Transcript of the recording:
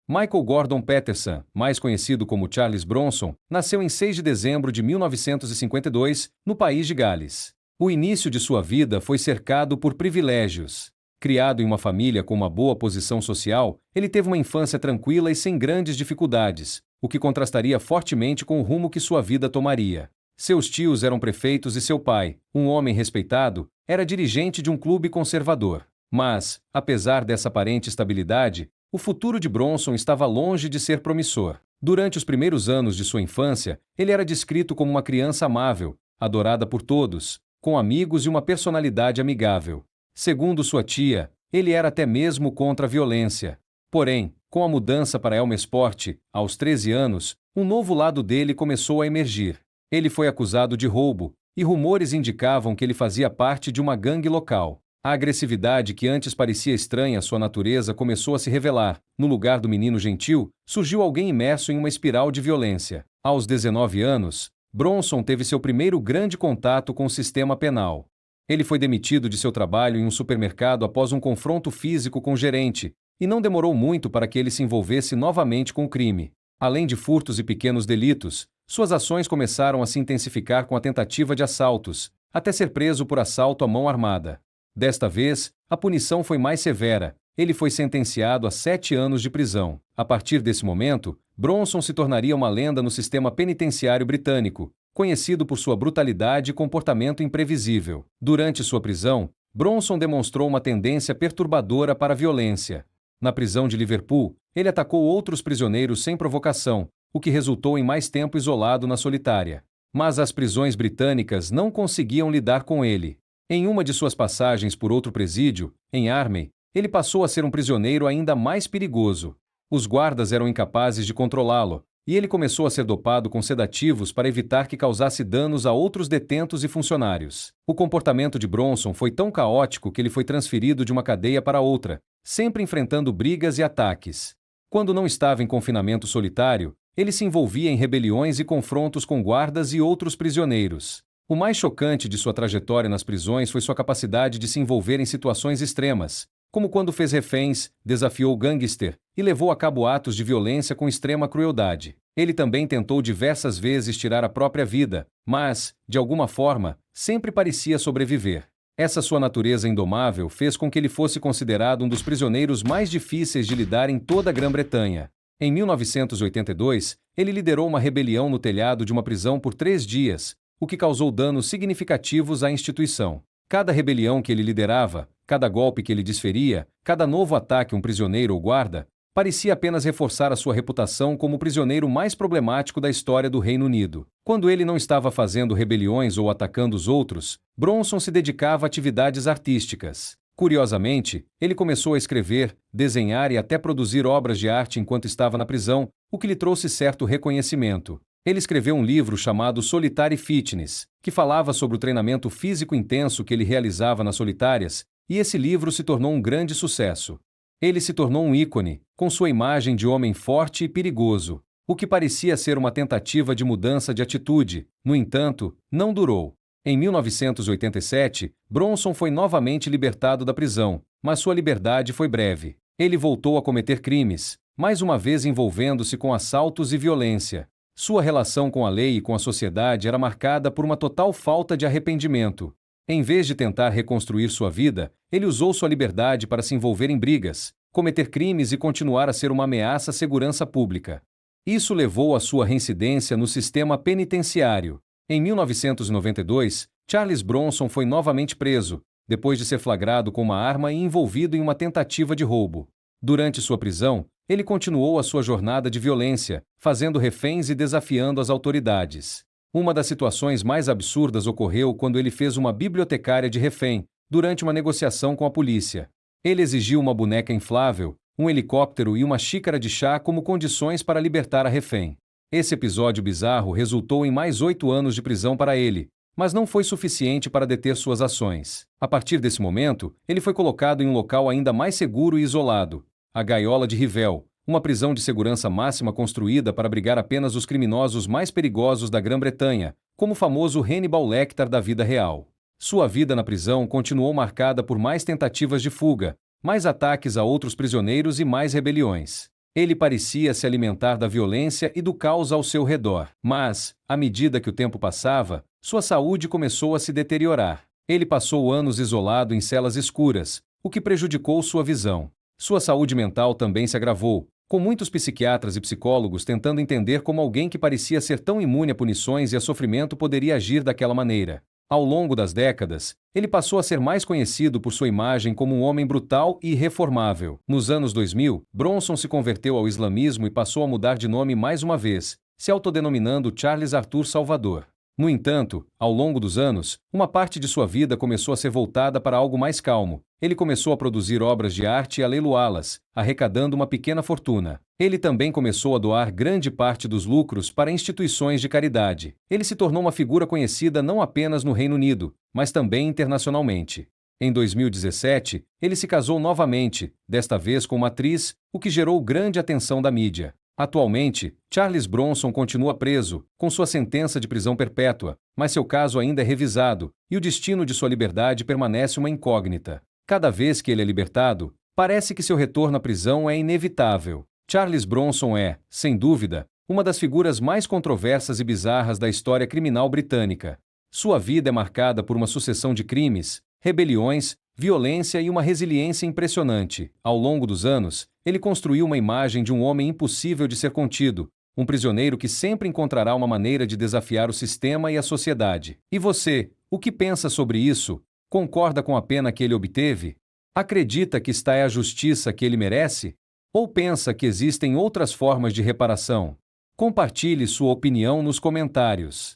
Michael Gordon Peterson, mais conhecido como Charles Bronson, nasceu em 6 de dezembro de 1952, no país de Gales. O início de sua vida foi cercado por privilégios. Criado em uma família com uma boa posição social, ele teve uma infância tranquila e sem grandes dificuldades, o que contrastaria fortemente com o rumo que sua vida tomaria. Seus tios eram prefeitos e seu pai, um homem respeitado, era dirigente de um clube conservador. Mas, apesar dessa aparente estabilidade, o futuro de Bronson estava longe de ser promissor. Durante os primeiros anos de sua infância, ele era descrito como uma criança amável, adorada por todos, com amigos e uma personalidade amigável. Segundo sua tia, ele era até mesmo contra a violência. Porém, com a mudança para Elmsport, aos 13 anos, um novo lado dele começou a emergir. Ele foi acusado de roubo, e rumores indicavam que ele fazia parte de uma gangue local. A agressividade que antes parecia estranha à sua natureza começou a se revelar. No lugar do menino gentil, surgiu alguém imerso em uma espiral de violência. Aos 19 anos, Bronson teve seu primeiro grande contato com o sistema penal. Ele foi demitido de seu trabalho em um supermercado após um confronto físico com o gerente, e não demorou muito para que ele se envolvesse novamente com o crime. Além de furtos e pequenos delitos, suas ações começaram a se intensificar com a tentativa de assaltos, até ser preso por assalto à mão armada. Desta vez, a punição foi mais severa. Ele foi sentenciado a 7 anos de prisão. A partir desse momento, Bronson se tornaria uma lenda no sistema penitenciário britânico, conhecido por sua brutalidade e comportamento imprevisível. Durante sua prisão, Bronson demonstrou uma tendência perturbadora para a violência. Na prisão de Liverpool, ele atacou outros prisioneiros sem provocação, o que resultou em mais tempo isolado na solitária. Mas as prisões britânicas não conseguiam lidar com ele. Em uma de suas passagens por outro presídio, em Armey, ele passou a ser um prisioneiro ainda mais perigoso. Os guardas eram incapazes de controlá-lo, e ele começou a ser dopado com sedativos para evitar que causasse danos a outros detentos e funcionários. O comportamento de Bronson foi tão caótico que ele foi transferido de uma cadeia para outra, sempre enfrentando brigas e ataques. Quando não estava em confinamento solitário, ele se envolvia em rebeliões e confrontos com guardas e outros prisioneiros. O mais chocante de sua trajetória nas prisões foi sua capacidade de se envolver em situações extremas, como quando fez reféns, desafiou gangster e levou a cabo atos de violência com extrema crueldade. Ele também tentou diversas vezes tirar a própria vida, mas, de alguma forma, sempre parecia sobreviver. Essa sua natureza indomável fez com que ele fosse considerado um dos prisioneiros mais difíceis de lidar em toda a Grã-Bretanha. Em 1982, ele liderou uma rebelião no telhado de uma prisão por 3 dias, o que causou danos significativos à instituição. Cada rebelião que ele liderava, cada golpe que ele desferia, cada novo ataque a um prisioneiro ou guarda, parecia apenas reforçar a sua reputação como o prisioneiro mais problemático da história do Reino Unido. Quando ele não estava fazendo rebeliões ou atacando os outros, Bronson se dedicava a atividades artísticas. Curiosamente, ele começou a escrever, desenhar e até produzir obras de arte enquanto estava na prisão, o que lhe trouxe certo reconhecimento. Ele escreveu um livro chamado Solitary Fitness, que falava sobre o treinamento físico intenso que ele realizava nas solitárias, e esse livro se tornou um grande sucesso. Ele se tornou um ícone, com sua imagem de homem forte e perigoso, o que parecia ser uma tentativa de mudança de atitude. No entanto, não durou. Em 1987, Bronson foi novamente libertado da prisão, mas sua liberdade foi breve. Ele voltou a cometer crimes, mais uma vez envolvendo-se com assaltos e violência. Sua relação com a lei e com a sociedade era marcada por uma total falta de arrependimento. Em vez de tentar reconstruir sua vida, ele usou sua liberdade para se envolver em brigas, cometer crimes e continuar a ser uma ameaça à segurança pública. Isso levou à sua reincidência no sistema penitenciário. Em 1992, Charles Bronson foi novamente preso, depois de ser flagrado com uma arma e envolvido em uma tentativa de roubo. Durante sua prisão, ele continuou a sua jornada de violência, fazendo reféns e desafiando as autoridades. Uma das situações mais absurdas ocorreu quando ele fez uma bibliotecária de refém, durante uma negociação com a polícia. Ele exigiu uma boneca inflável, um helicóptero e uma xícara de chá como condições para libertar a refém. Esse episódio bizarro resultou em mais 8 anos de prisão para ele, mas não foi suficiente para deter suas ações. A partir desse momento, ele foi colocado em um local ainda mais seguro e isolado, a Gaiola de Rivel, uma prisão de segurança máxima construída para abrigar apenas os criminosos mais perigosos da Grã-Bretanha, como o famoso Hannibal Lecter da vida real. Sua vida na prisão continuou marcada por mais tentativas de fuga, mais ataques a outros prisioneiros e mais rebeliões. Ele parecia se alimentar da violência e do caos ao seu redor. Mas, à medida que o tempo passava, sua saúde começou a se deteriorar. Ele passou anos isolado em celas escuras, o que prejudicou sua visão. Sua saúde mental também se agravou, com muitos psiquiatras e psicólogos tentando entender como alguém que parecia ser tão imune a punições e a sofrimento poderia agir daquela maneira. Ao longo das décadas, ele passou a ser mais conhecido por sua imagem como um homem brutal e irreformável. Nos anos 2000, Bronson se converteu ao islamismo e passou a mudar de nome mais uma vez, se autodenominando Charles Arthur Salvador. No entanto, ao longo dos anos, uma parte de sua vida começou a ser voltada para algo mais calmo. Ele começou a produzir obras de arte e a leiloá-las, arrecadando uma pequena fortuna. Ele também começou a doar grande parte dos lucros para instituições de caridade. Ele se tornou uma figura conhecida não apenas no Reino Unido, mas também internacionalmente. Em 2017, ele se casou novamente, desta vez com uma atriz, o que gerou grande atenção da mídia. Atualmente, Charles Bronson continua preso, com sua sentença de prisão perpétua, mas seu caso ainda é revisado, e o destino de sua liberdade permanece uma incógnita. Cada vez que ele é libertado, parece que seu retorno à prisão é inevitável. Charles Bronson é, sem dúvida, uma das figuras mais controversas e bizarras da história criminal britânica. Sua vida é marcada por uma sucessão de crimes, rebeliões, violência e uma resiliência impressionante. Ao longo dos anos, ele construiu uma imagem de um homem impossível de ser contido, um prisioneiro que sempre encontrará uma maneira de desafiar o sistema e a sociedade. E você, o que pensa sobre isso? Concorda com a pena que ele obteve? Acredita que esta é a justiça que ele merece? Ou pensa que existem outras formas de reparação? Compartilhe sua opinião nos comentários.